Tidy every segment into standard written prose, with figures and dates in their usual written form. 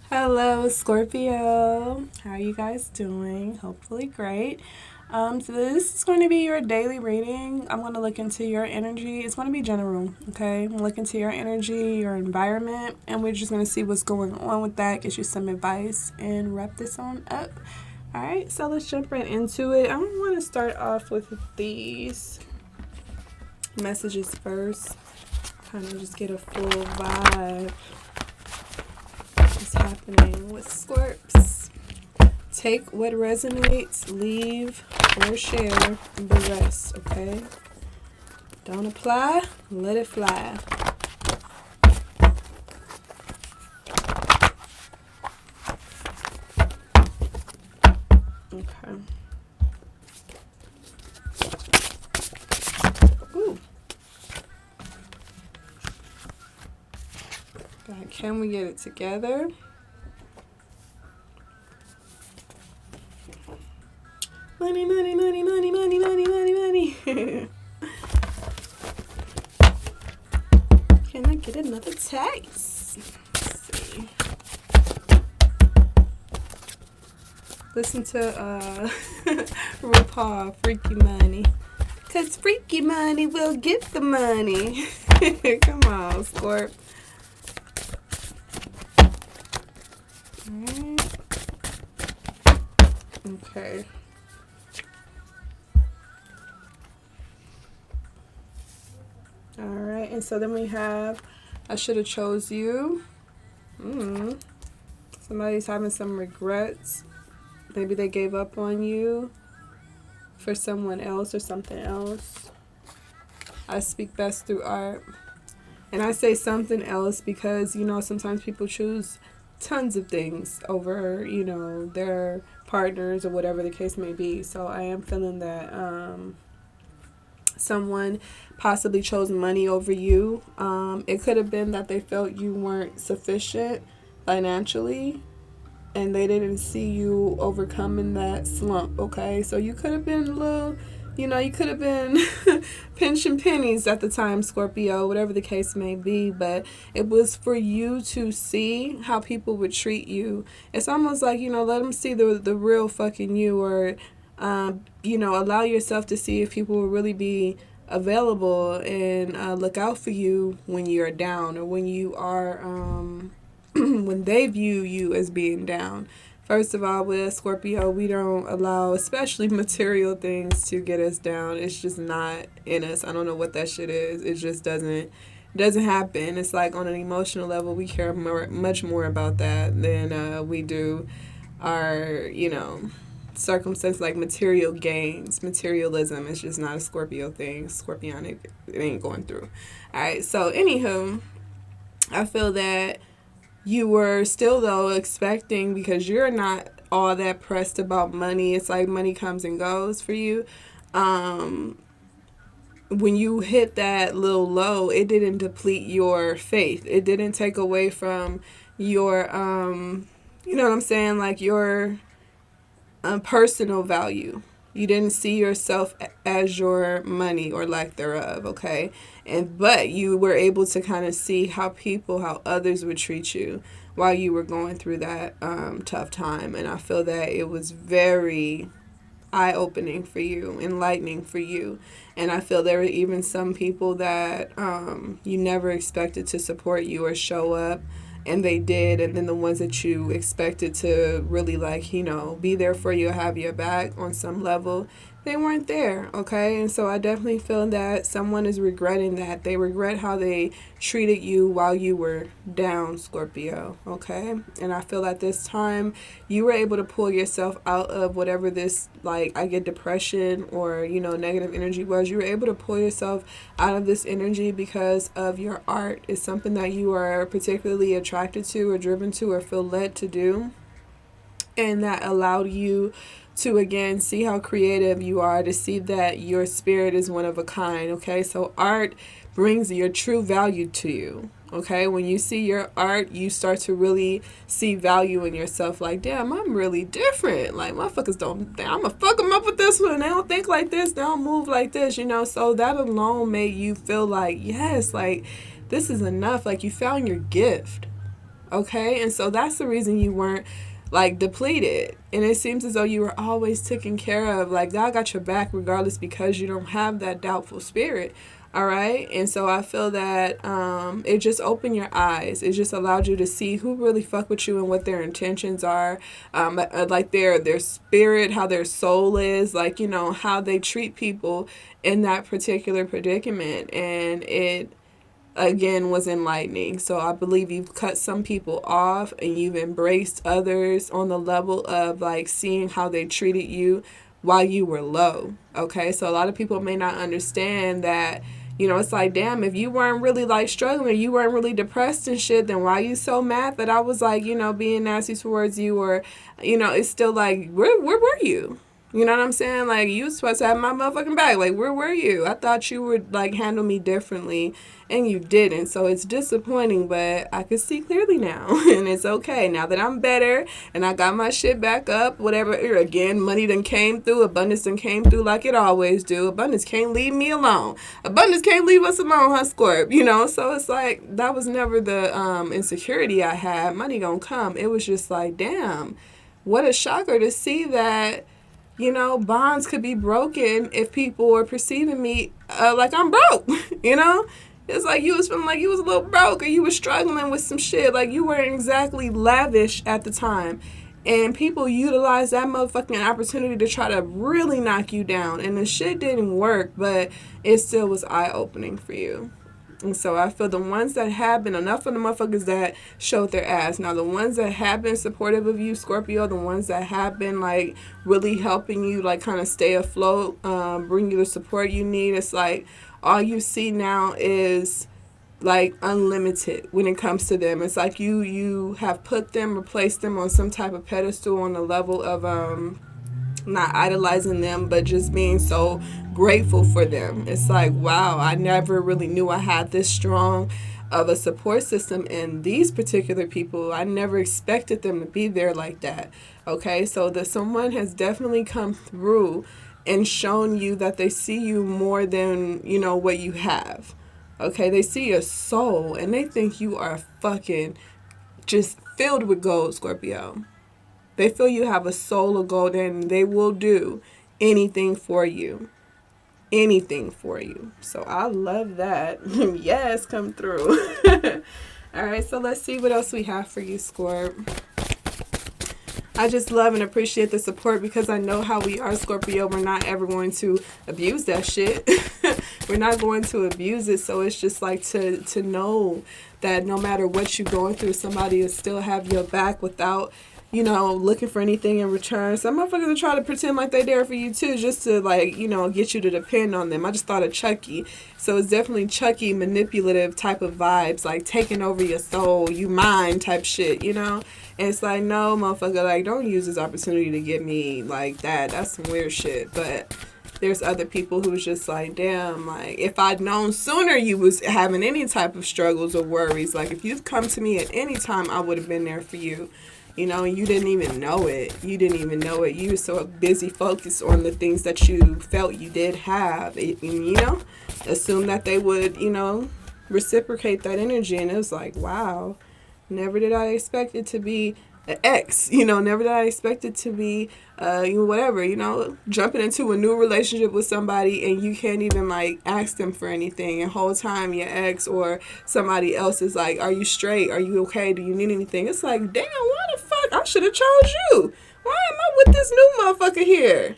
Hello, Scorpio. How are you guys doing? Hopefully, great. So this is going to be your daily reading. I'm going to look into your energy. It's going to be general, okay? I'm going to look into your energy, your environment, and we're just going to see what's going on with that, get you some advice, and wrap this on up. All right, so let's jump right into it. I want to start off with these messages first, kind of just get a full vibe. What's happening with Scorps? Take what resonates, leave or share the rest, okay? Don't apply, let it fly. Okay. Ooh. God, can we get it together? Money, money, money, money, money, money, money, money. Can I get another taste? Let's see. Listen to RuPaul, Freaky Money. Cause Freaky Money will get the money. Come on, Scorp. Alright. Okay. Alright, and so then we have I should have chose you. Somebody's having some regrets. Maybe they gave up on you for someone else or something else. I speak best through art. And I say something else because, sometimes people choose tons of things over, their partners or whatever the case may be. So I am feeling that someone possibly chose money over you. It could have been that they felt you weren't sufficient financially and they didn't see you overcoming that slump, okay? So you could have been a little, you could have been pinching pennies at the time, Scorpio, whatever the case may be, but it was for you to see how people would treat you. It's almost like, let them see the real fucking you, or, allow yourself to see if people will really be available and look out for you when you're down or when you are when they view you as being down. First of all, with Scorpio, we don't allow, especially material things, to get us down. It's just not in us. I don't know what that shit is. It just doesn't happen. It's like on an emotional level, we care much more about that than we do our, circumstance, like material gains. Materialism is just not a Scorpio thing. Scorpionic, it ain't going through. All right. So, anywho, I feel that you were still, though, expecting, because you're not all that pressed about money. It's like money comes and goes for you. When you hit that little low, it didn't deplete your faith. It didn't take away from your, you know what I'm saying? Like your personal value. You didn't see yourself as your money or lack thereof, okay? But you were able to kind of see how others would treat you while you were going through that tough time. And I feel that it was very eye-opening for you, enlightening for you. And I feel there were even some people that you never expected to support you or show up, and they did. And then the ones that you expected to really, like, be there for you, have your back on some level, they weren't there, okay? And so I definitely feel that someone is regretting that. They regret how they treated you while you were down, Scorpio, okay? And I feel that this time you were able to pull yourself out of whatever this, like, I get depression or, negative energy was. You were able to pull yourself out of this energy because of your art. It's something that you are particularly attracted to or driven to or feel led to do. And that allowed you to, again, see how creative you are, to see that your spirit is one of a kind, okay? So art brings your true value to you, okay? When you see your art, you start to really see value in yourself. Like, damn, I'm really different. Like, motherfuckers don't, I'm gonna fuck them up with this one. They don't think like this. They don't move like this, So that alone made you feel like, yes, like, this is enough. Like, you found your gift. Okay, and so that's the reason you weren't like depleted, and it seems as though you were always taken care of. Like God got your back regardless, because you don't have that doubtful spirit. All right, and so I feel that it just opened your eyes. It just allowed you to see who really fuck with you and what their intentions are, like their spirit, how their soul is, like, you know, how they treat people in that particular predicament, and it again was enlightening. So I believe you've cut some people off and you've embraced others on the level of like seeing how they treated you while you were low. Okay, so a lot of people may not understand that, you know, it's like, damn, if you weren't really like struggling, you weren't really depressed and shit, then why you so mad that I was like, you know, being nasty towards you? Or, you know, it's still like, where were you? You know what I'm saying? Like, you was supposed to have my motherfucking back. Like, where were you? I thought you would, like, handle me differently, and you didn't. So it's disappointing, but I can see clearly now, and it's okay. Now that I'm better, and I got my shit back up, whatever, again, money done came through, abundance done came through like it always do. Abundance can't leave me alone. Abundance can't leave us alone, huh, Scorp? You know, so it's like, that was never the insecurity I had. Money gonna come. It was just like, damn, what a shocker to see that, you know, bonds could be broken if people are perceiving me like I'm broke. You know, it's like you was feeling like you was a little broke, or you was struggling with some shit. Like you weren't exactly lavish at the time, and people utilize that motherfucking opportunity to try to really knock you down. And the shit didn't work, but it still was eye opening for you. And so I feel the ones that have been, enough of the motherfuckers that showed their ass. Now, the ones that have been supportive of you, Scorpio, the ones that have been, like, really helping you, like, kind of stay afloat, bring you the support you need, it's like all you see now is, like, unlimited when it comes to them. It's like you have put them, replaced them on some type of pedestal on the level of, not idolizing them, but just being so grateful for them. It's like, wow, I never really knew I had this strong of a support system in these particular people. I never expected them to be there like that. Okay, so that someone has definitely come through and shown you that they see you more than, you know, what you have. Okay, they see your soul and they think you are fucking just filled with gold, Scorpio. They feel you have a soul of gold, and they will do anything for you. Anything for you. So I love that. Yes, come through. All right, so let's see what else we have for you, Scorp. I just love and appreciate the support, because I know how we are, Scorpio. We're not ever going to abuse that shit. We're not going to abuse it. So it's just like to know that no matter what you're going through, somebody will still have your back without, you know, looking for anything in return. Some motherfuckers will try to pretend like they're there for you too, just to, like, you know, get you to depend on them. I just thought of Chucky. So it's definitely Chucky manipulative type of vibes, like taking over your soul, you mine type shit, you know? And it's like, no, motherfucker, like, don't use this opportunity to get me like that. That's some weird shit. But there's other people who's just like, damn, like, if I'd known sooner you was having any type of struggles or worries, like, if you've come to me at any time, I would have been there for you. You know, you didn't even know it. You didn't even know it. You were so busy focused on the things that you felt you did have. You know, assume that they would, you know, reciprocate that energy. And it was like, wow, never did I expect it to be an ex. You know, never did I expect it to be, whatever, you know, jumping into a new relationship with somebody and you can't even, like, ask them for anything. And whole time your ex or somebody else is like, are you straight? Are you okay? Do you need anything? It's like, damn, why the fuck? I should have chose you. Why am I with this new motherfucker here?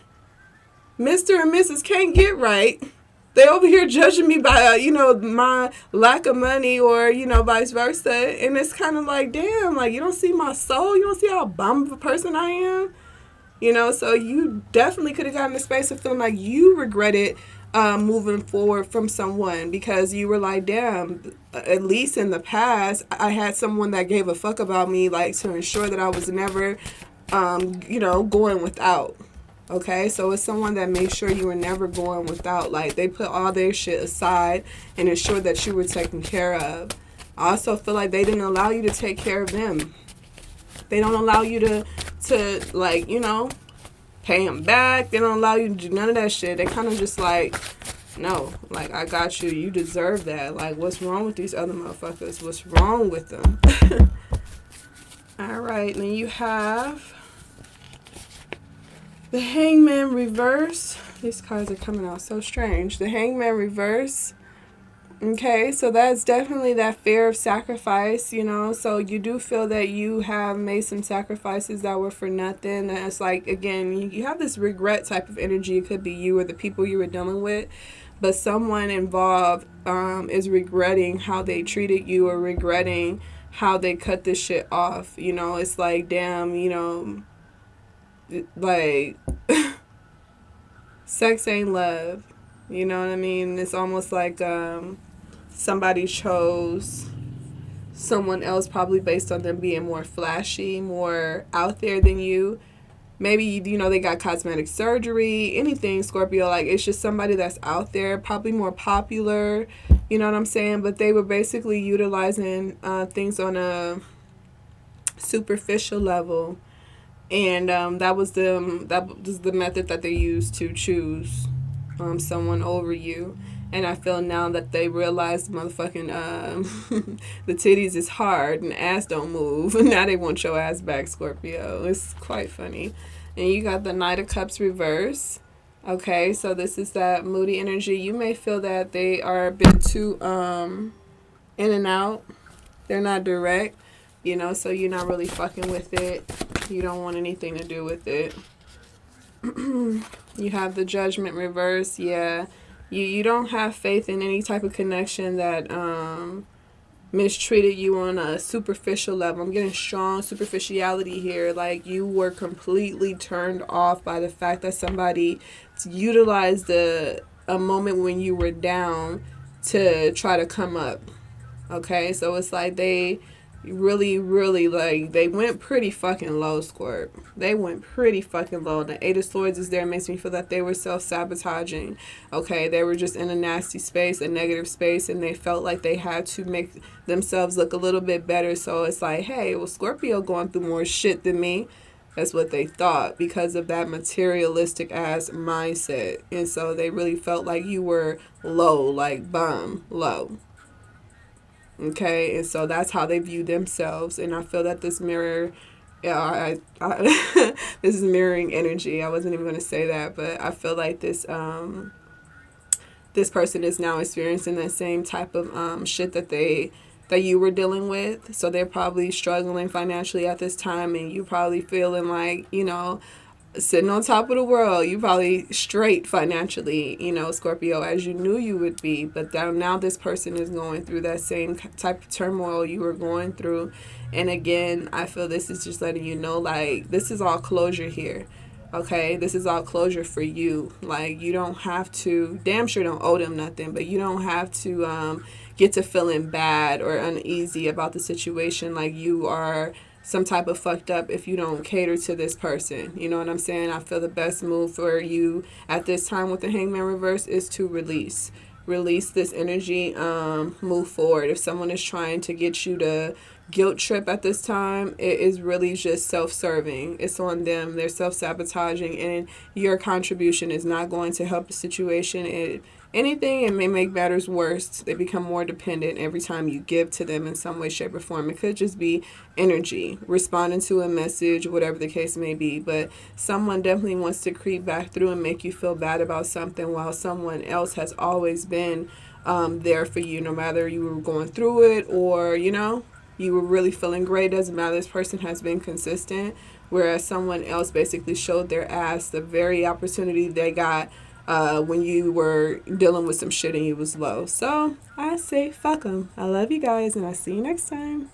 Mr. and Mrs. can't get right. They over here judging me by, my lack of money or, vice versa. And it's kind of like, damn, like, you don't see my soul? You don't see how bomb of a person I am? So you definitely could have gotten the space of feeling like you regretted moving forward from someone because you were like, damn, at least in the past, I had someone that gave a fuck about me, like, to ensure that I was never, going without. Okay, so it's someone that made sure you were never going without. Like, they put all their shit aside and ensured that you were taken care of. I also feel like they didn't allow you to take care of them. They don't allow you to like, pay them back. They don't allow you to do none of that shit. They kind of just like, no, like, I got you. You deserve that. Like, what's wrong with these other motherfuckers? What's wrong with them? All right, then you have the Hangman reverse. These cards are coming out so strange. The Hangman reverse. Okay, so that's definitely that fear of sacrifice, you know. So you do feel that you have made some sacrifices that were for nothing. And it's like, again, you have this regret type of energy. It could be you or the people you were dealing with. But someone involved is regretting how they treated you or regretting how they cut this shit off. You know, it's like, damn, you know, like, sex ain't love. You know what I mean? It's almost like somebody chose someone else probably based on them being more flashy, more out there than you. Maybe, you know, they got cosmetic surgery, anything, Scorpio. Like, it's just somebody that's out there, probably more popular, you know what I'm saying? But they were basically utilizing things on a superficial level. And that was the method that they used to choose someone over you. And I feel now that they realized motherfucking the titties is hard and ass don't move. Now they want your ass back, Scorpio. It's quite funny. And you got the Knight of Cups reverse. Okay, so this is that moody energy. You may feel that they are a bit too in and out. They're not direct, you know, so you're not really fucking with it. You don't want anything to do with it. You have the Judgment reverse. Yeah. You don't have faith in any type of connection that mistreated you on a superficial level. I'm getting strong superficiality here. Like, you were completely turned off by the fact that somebody utilized a moment when you were down to try to come up. Okay, so it's like they really, like, they went pretty fucking low, Scorp. They went pretty fucking low. The Eight of Swords is there. It makes me feel that they were self-sabotaging. Okay, they were just in a nasty space, a negative space, and they felt like they had to make themselves look a little bit better. So it's like, hey, well, Scorpio going through more shit than me. That's what they thought because of that materialistic ass mindset. And so they really felt like you were low, like bum, low. Okay, and so that's how they view themselves. And I feel that this mirror, this is mirroring energy. I wasn't even going to say that, but I feel like this this person is now experiencing that same type of shit that you were dealing with. So they're probably struggling financially at this time, and you probably feeling like, you know, sitting on top of the world. You probably straight financially, you know, Scorpio, as you knew you would be. But now this person is going through that same type of turmoil you were going through. And again, I feel this is just letting you know, like, this is all closure here. Okay, this is all closure for you. Like, you don't have to, damn sure don't owe them nothing, but you don't have to get to feeling bad or uneasy about the situation. Like, you are some type of fucked up if you don't cater to this person. You know what I'm saying? I feel the best move for you at this time with the Hangman reverse is to release this energy, move forward. If someone is trying to get you to guilt trip at this time, it is really just self-serving. It's on them. They're self-sabotaging, and your contribution is not going to help the situation. It may make matters worse. They become more dependent every time you give to them in some way, shape, or form. It could just be energy, responding to a message, whatever the case may be. But someone definitely wants to creep back through and make you feel bad about something, while someone else has always been there for you, no matter you were going through it or, you know, you were really feeling great. Doesn't matter. This person has been consistent, whereas someone else basically showed their ass the very opportunity they got when you were dealing with some shit and you was low. So I say fuck them. I love you guys, and I'll see you next time.